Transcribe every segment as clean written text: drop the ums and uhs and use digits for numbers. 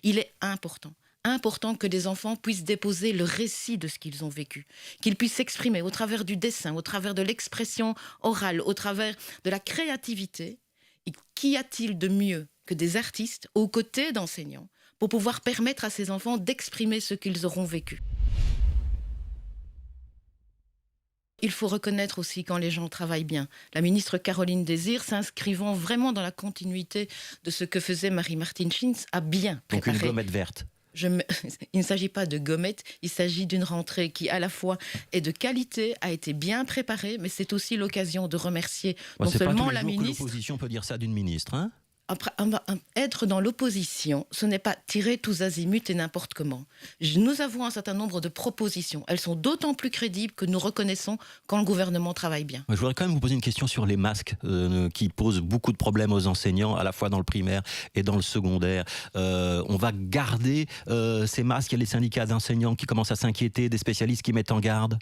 Il est important que les enfants puissent déposer le récit de ce qu'ils ont vécu, qu'ils puissent s'exprimer au travers du dessin, au travers de l'expression orale, au travers de la créativité. Et qu'y a-t-il de mieux que des artistes aux côtés d'enseignants pour pouvoir permettre à ces enfants d'exprimer ce qu'ils auront vécu? Il faut reconnaître aussi quand les gens travaillent bien. La ministre Caroline Désir, s'inscrivant vraiment dans la continuité de ce que faisait Marie-Martine Schintz, a bien Donc préparé. une gommette verte. Il ne s'agit pas de gommette, il s'agit d'une rentrée qui à la fois est de qualité, a été bien préparée, mais c'est aussi l'occasion de remercier non C'est pas tous seulement les la jours que ministre. l'opposition peut dire ça d'une ministre, hein? Être dans l'opposition, ce n'est pas tirer tous azimuts et n'importe comment. Nous avons un certain nombre de propositions. Elles sont d'autant plus crédibles que nous reconnaissons quand le gouvernement travaille bien. Je voudrais quand même vous poser une question sur les masques qui posent beaucoup de problèmes aux enseignants, à la fois dans le primaire et dans le secondaire. On va garder ces masques. Il y a les syndicats d'enseignants qui commencent à s'inquiéter, des spécialistes qui mettent en garde.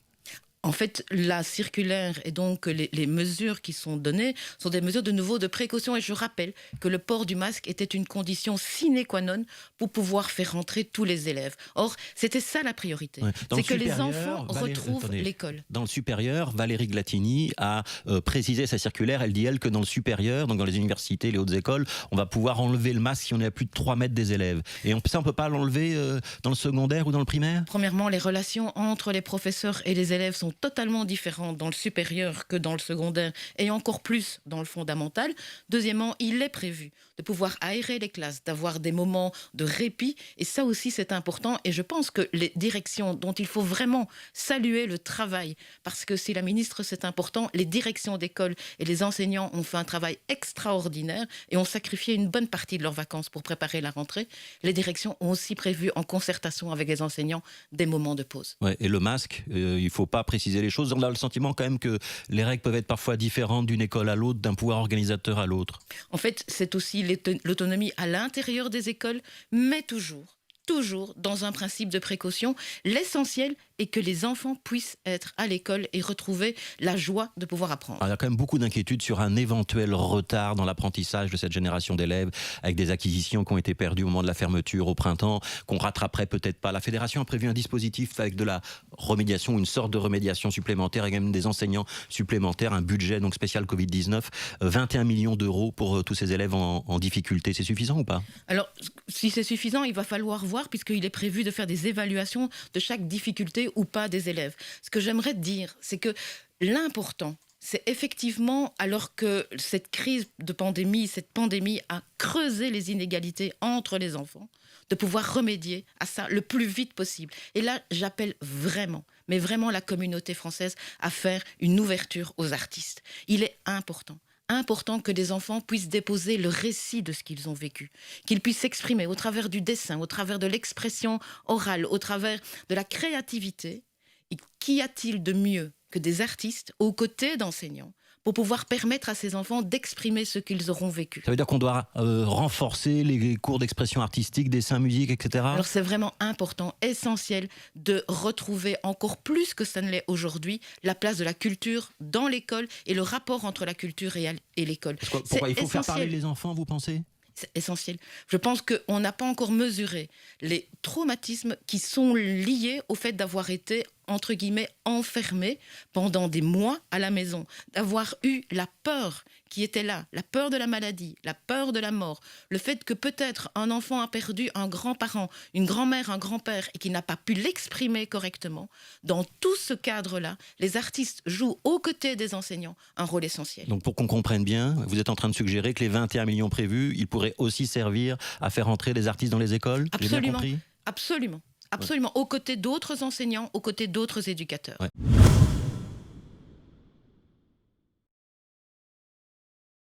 En fait, la circulaire et donc les mesures qui sont données sont des mesures de nouveau de précaution. Et je rappelle que le port du masque était une condition sine qua non pour pouvoir faire rentrer tous les élèves. Or, c'était ça la priorité. Ouais. C'est que les enfants retrouvent l'école. Dans le supérieur, Valérie Glatini a précisé sa circulaire. Elle dit, elle, que dans le supérieur, donc dans les universités, les hautes écoles, on va pouvoir enlever le masque si on est à plus de 3 mètres des élèves. Et ça, on ne peut pas l'enlever dans le secondaire ou dans le primaire? Premièrement, les relations entre les professeurs et les élèves sont totalement différentes dans le supérieur que dans le secondaire et encore plus dans le fondamental. Deuxièmement, il est prévu de pouvoir aérer les classes, d'avoir des moments de répit et ça aussi c'est important et je pense que les directions dont il faut vraiment saluer le travail parce que si la ministre c'est important, les directions d'école et les enseignants ont fait un travail extraordinaire et ont sacrifié une bonne partie de leurs vacances pour préparer la rentrée. Les directions ont aussi prévu en concertation avec les enseignants des moments de pause. Ouais, et le masque, il ne faut pas préciser les choses. On a le sentiment quand même que les règles peuvent être parfois différentes d'une école à l'autre, d'un pouvoir organisateur à l'autre. En fait, c'est aussi l'autonomie à l'intérieur des écoles, mais toujours dans un principe de précaution. L'essentiel est que les enfants puissent être à l'école et retrouver la joie de pouvoir apprendre. Alors, il y a quand même beaucoup d'inquiétudes sur un éventuel retard dans l'apprentissage de cette génération d'élèves, avec des acquisitions qui ont été perdues au moment de la fermeture au printemps, qu'on rattraperait peut-être pas. La fédération a prévu un dispositif avec de la remédiation, une sorte de remédiation supplémentaire, et même des enseignants supplémentaires, un budget donc spécial Covid-19, 21 millions d'euros pour tous ces élèves en difficulté. C'est suffisant ou pas? Alors, si c'est suffisant, il va falloir voir, puisqu'il est prévu de faire des évaluations de chaque difficulté ou pas des élèves. Ce que j'aimerais dire, c'est que l'important, c'est effectivement, alors que cette crise de pandémie, cette pandémie a creusé les inégalités entre les enfants, de pouvoir remédier à ça le plus vite possible. Et là, j'appelle vraiment, mais vraiment la communauté française à faire une ouverture aux artistes. Il est important que les enfants puissent déposer le récit de ce qu'ils ont vécu, qu'ils puissent s'exprimer au travers du dessin, au travers de l'expression orale, au travers de la créativité. Et qu'y a-t-il de mieux que des artistes aux côtés d'enseignants pour pouvoir permettre à ces enfants d'exprimer ce qu'ils auront vécu? Ça veut dire qu'on doit renforcer les cours d'expression artistique, dessin, musique, etc. Alors c'est vraiment important, essentiel de retrouver encore plus que ça ne l'est aujourd'hui la place de la culture dans l'école et le rapport entre la culture et l'école. Pourquoi il faut faire parler les enfants, vous pensez? C'est essentiel. Je pense qu'on n'a pas encore mesuré les traumatismes qui sont liés au fait d'avoir été, entre guillemets, enfermé pendant des mois à la maison, d'avoir eu la peur qui était là, la peur de la maladie, la peur de la mort, le fait que peut-être un enfant a perdu un grand-parent, une grand-mère, un grand-père et qui n'a pas pu l'exprimer correctement. Dans tout ce cadre-là, les artistes jouent aux côtés des enseignants un rôle essentiel. Donc pour qu'on comprenne bien, vous êtes en train de suggérer que les 21 millions prévus, ils pourraient aussi servir à faire entrer des artistes dans les écoles? Absolument. J'ai bien compris ? Absolument. Absolument. Aux côtés d'autres enseignants, aux côtés d'autres éducateurs. Ouais.